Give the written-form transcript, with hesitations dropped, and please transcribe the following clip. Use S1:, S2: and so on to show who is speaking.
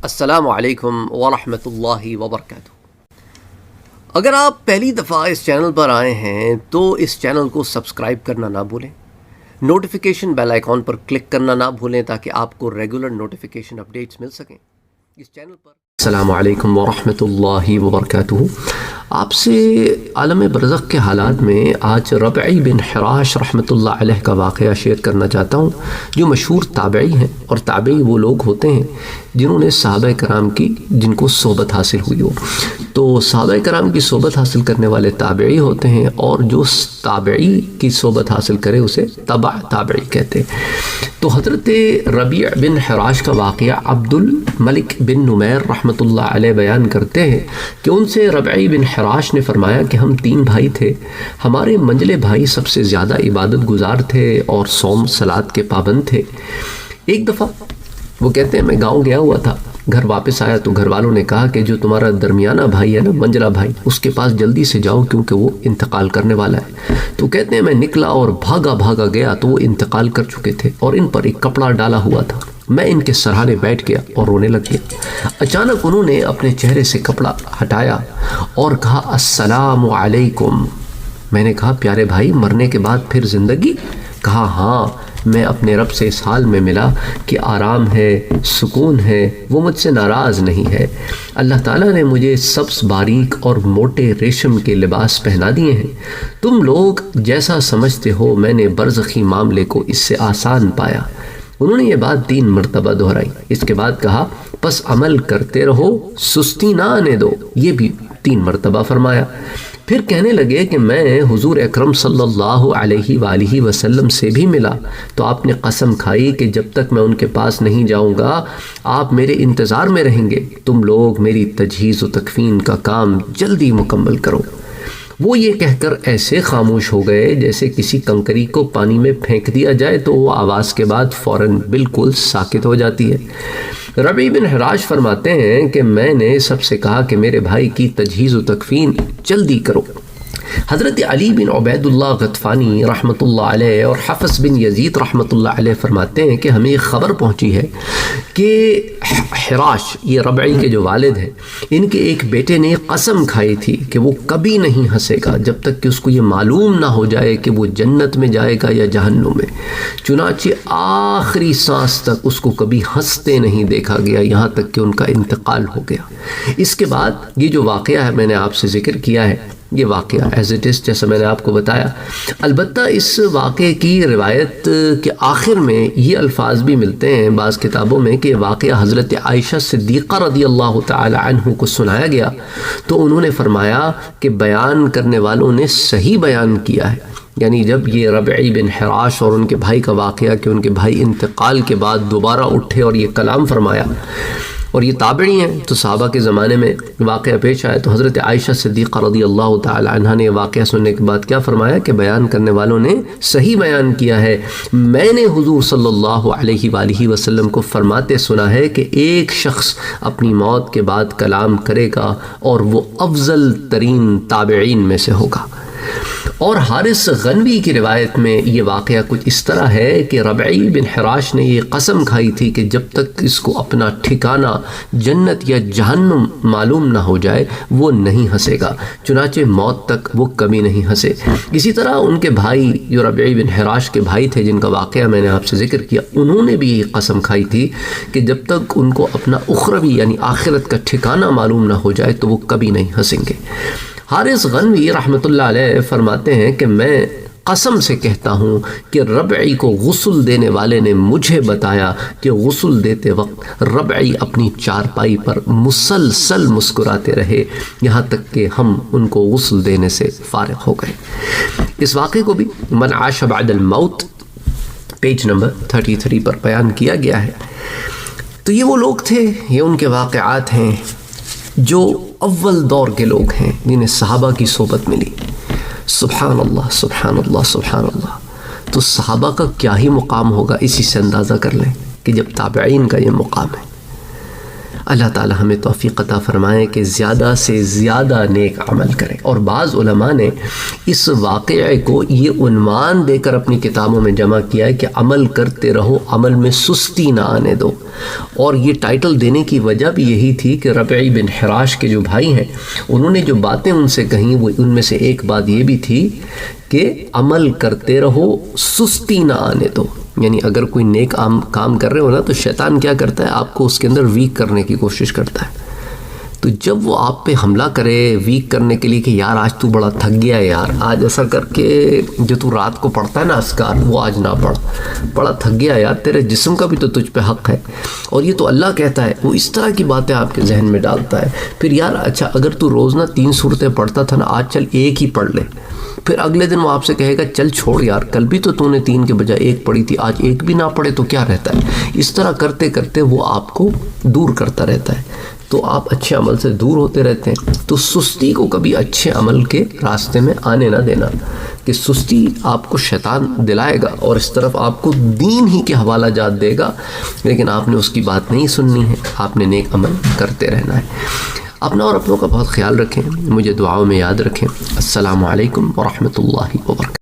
S1: السلام علیکم ورحمۃ اللہ وبرکاتہ۔ اگر آپ پہلی دفعہ اس چینل پر آئے ہیں تو اس چینل کو سبسکرائب کرنا نہ بھولیں، نوٹیفیکیشن بیل آئیکن پر کلک کرنا نہ بھولیں تاکہ آپ کو ریگولر نوٹیفیکیشن اپڈیٹس مل سکیں اس چینل پر۔ السلام علیکم ورحمۃ اللہ وبرکاتہ۔ آپ سے عالم برزخ کے حالات میں آج ربعی بن حراش رحمۃ اللہ علیہ کا واقعہ شیئر کرنا چاہتا ہوں، جو مشہور تابعی ہیں، اور تابعی وہ لوگ ہوتے ہیں جنہوں نے صحابہ کرام کی جن کو صحبت حاصل ہوئی ہو۔ تو صحابہ کرام کی صحبت حاصل کرنے والے تابعی ہوتے ہیں، اور جو تابعی کی صحبت حاصل کرے اسے تبع تابعی کہتے ہیں۔ تو حضرت ربیع بن حراش کا واقعہ عبد الملک بن نمیر رحمۃ اللہ علیہ بیان کرتے ہیں کہ ان سے ربعی بن حراش نے فرمایا کہ ہم 3 بھائی تھے، ہمارے منجلے بھائی سب سے زیادہ عبادت گزار تھے اور صوم صلات کے پابند تھے۔ ایک دفعہ وہ کہتے ہیں میں گاؤں گیا ہوا تھا، گھر واپس آیا تو گھر والوں نے کہا کہ جو تمہارا درمیانہ بھائی ہے نا، منجلا بھائی، اس کے پاس جلدی سے جاؤ کیونکہ وہ انتقال کرنے والا ہے۔ تو کہتے ہیں میں نکلا اور بھاگا گیا تو وہ انتقال کر چکے تھے اور ان پر ایک کپڑا ڈالا ہوا تھا۔ میں ان کے سرہانے بیٹھ گیا اور رونے لگ گیا۔ اچانک انہوں نے اپنے چہرے سے کپڑا ہٹایا اور کہا السلام علیکم۔ میں نے کہا پیارے بھائی، مرنے کے بعد پھر زندگی؟ کہا ہاں، میں اپنے رب سے اس حال میں ملا کہ آرام ہے، سکون ہے، وہ مجھ سے ناراض نہیں ہے۔ اللہ تعالیٰ نے مجھے سبز باریک اور موٹے ریشم کے لباس پہنا دیے ہیں۔ تم لوگ جیسا سمجھتے ہو میں نے برزخی معاملے کو اس سے آسان پایا۔ انہوں نے یہ بات 3 مرتبہ دہرائی۔ اس کے بعد کہا پس عمل کرتے رہو، سستی نہ آنے دو، یہ بھی 3 مرتبہ فرمایا۔ پھر کہنے لگے کہ میں حضور اکرم صلی اللہ علیہ وآلہ وسلم سے بھی ملا تو آپ نے قسم کھائی کہ جب تک میں ان کے پاس نہیں جاؤں گا آپ میرے انتظار میں رہیں گے، تم لوگ میری تجہیز و تکفین کا کام جلدی مکمل کرو۔ وہ یہ کہہ کر ایسے خاموش ہو گئے جیسے کسی کنکری کو پانی میں پھینک دیا جائے تو وہ آواز کے بعد فوراً بالکل ساکت ہو جاتی ہے۔ ربیع بن حراش فرماتے ہیں کہ میں نے سب سے کہا کہ میرے بھائی کی تجہیز و تکفین جلدی کرو۔ حضرت علی بن عبید اللہ غطفانی رحمۃ اللہ علیہ اور حفص بن یزید رحمۃ اللہ علیہ فرماتے ہیں کہ ہمیں ایک خبر پہنچی ہے کہ حراش، یہ ربعی کے جو والد ہیں، ان کے ایک بیٹے نے قسم کھائی تھی کہ وہ کبھی نہیں ہنسے گا جب تک کہ اس کو یہ معلوم نہ ہو جائے کہ وہ جنت میں جائے گا یا جہنم میں۔ چنانچہ آخری سانس تک اس کو کبھی ہنستے نہیں دیکھا گیا، یہاں تک کہ ان کا انتقال ہو گیا۔ اس کے بعد یہ جو واقعہ ہے میں نے آپ سے ذکر کیا ہے، یہ واقعہ ایز اٹ از جیسا میں نے آپ کو بتایا۔ البتہ اس واقعے کی روایت کے آخر میں یہ الفاظ بھی ملتے ہیں بعض کتابوں میں کہ واقعہ حضرت عائشہ صدیقہ رضی اللہ تعالی عنہ کو سنایا گیا تو انہوں نے فرمایا کہ بیان کرنے والوں نے صحیح بیان کیا ہے۔ یعنی جب یہ ربعی بن حراش اور ان کے بھائی کا واقعہ کہ ان کے بھائی انتقال کے بعد دوبارہ اٹھے اور یہ کلام فرمایا، اور یہ تابعی ہیں تو صحابہ کے زمانے میں واقعہ پیش آیا، تو حضرت عائشہ صدیقہ رضی اللہ تعالی عنہ نے واقعہ سننے کے بعد کیا فرمایا کہ بیان کرنے والوں نے صحیح بیان کیا ہے۔ میں نے حضور صلی اللہ علیہ وآلہ وسلم کو فرماتے سنا ہے کہ ایک شخص اپنی موت کے بعد کلام کرے گا اور وہ افضل ترین تابعین میں سے ہوگا۔ اور حارث غنوی کی روایت میں یہ واقعہ کچھ اس طرح ہے کہ ربعی بن حراش نے یہ قسم کھائی تھی کہ جب تک اس کو اپنا ٹھکانہ جنت یا جہنم معلوم نہ ہو جائے وہ نہیں ہنسے گا، چنانچہ موت تک وہ کبھی نہیں ہنسے۔ اسی طرح ان کے بھائی جو ربعی بن حراش کے بھائی تھے جن کا واقعہ میں نے آپ سے ذکر کیا، انہوں نے بھی یہ قسم کھائی تھی کہ جب تک ان کو اپنا اخروی یعنی آخرت کا ٹھکانہ معلوم نہ ہو جائے تو وہ کبھی نہیں ہنسیں گے۔ حارث غنوی رحمۃ اللہ علیہ فرماتے ہیں کہ میں قسم سے کہتا ہوں کہ ربعی کو غسل دینے والے نے مجھے بتایا کہ غسل دیتے وقت ربعی اپنی چارپائی پر مسلسل مسکراتے رہے یہاں تک کہ ہم ان کو غسل دینے سے فارغ ہو گئے۔ اس واقعے کو بھی من عاش بعد الموت پیج نمبر 33 پر بیان کیا گیا ہے۔ تو یہ وہ لوگ تھے، یہ ان کے واقعات ہیں جو اول دور کے لوگ ہیں جنہیں صحابہ کی صحبت ملی۔ سبحان اللہ سبحان اللہ سبحان اللہ۔ تو صحابہ کا کیا ہی مقام ہوگا، اسی سے اندازہ کر لیں کہ جب تابعین کا یہ مقام ہے۔ اللہ تعالی ہمیں توفیق عطا فرمائے کہ زیادہ سے زیادہ نیک عمل کریں۔ اور بعض علماء نے اس واقعے کو یہ عنوان دے کر اپنی کتابوں میں جمع کیا ہے کہ عمل کرتے رہو، عمل میں سستی نہ آنے دو۔ اور یہ ٹائٹل دینے کی وجہ بھی یہی تھی کہ ربعی بن حراش کے جو بھائی ہیں انہوں نے جو باتیں ان سے کہیں وہ ان میں سے ایک بات یہ بھی تھی کہ عمل کرتے رہو، سستی نہ آنے دو. یعنی اگر کوئی نیک کام کر رہے ہو نا تو شیطان کیا کرتا ہے، آپ کو اس کے اندر ویک کرنے کی کوشش کرتا ہے. تو جب وہ آپ پہ حملہ کرے ویک کرنے کے لیے کہ یار آج تو بڑا تھک گیا ہے، یار آج ایسا کر کے جو تو رات کو پڑھتا ہے نا اذکار وہ آج نہ پڑھ، بڑا تھک گیا یار، تیرے جسم کا بھی تو تجھ پہ حق ہے اور یہ تو اللہ کہتا ہے، وہ اس طرح کی باتیں آپ کے ذہن میں ڈالتا ہے. پھر یار اچھا اگر تو روزانہ 3 صورتیں پڑھتا تھا نا، آج چل ایک ہی پڑھ لے. پھر اگلے دن وہ آپ سے کہے گا چل چھوڑ یار، کل بھی تو نے 3 کے بجائے 1 پڑھی تھی، آج 1 بھی نہ پڑھے تو کیا رہتا ہے. اس طرح کرتے کرتے وہ آپ کو دور کرتا رہتا ہے، تو آپ اچھے عمل سے دور ہوتے رہتے ہیں. تو سستی کو کبھی اچھے عمل کے راستے میں آنے نہ دینا، کہ سستی آپ کو شیطان دلائے گا اور اس طرف آپ کو دین ہی کے حوالہ جات دے گا، لیکن آپ نے اس کی بات نہیں سننی ہے، آپ نے نیک عمل کرتے رہنا ہے. اپنا اور اپنوں کا بہت خیال رکھیں، مجھے دعاؤں میں یاد رکھیں. السلام علیکم ورحمۃ اللہ وبرکاتہ.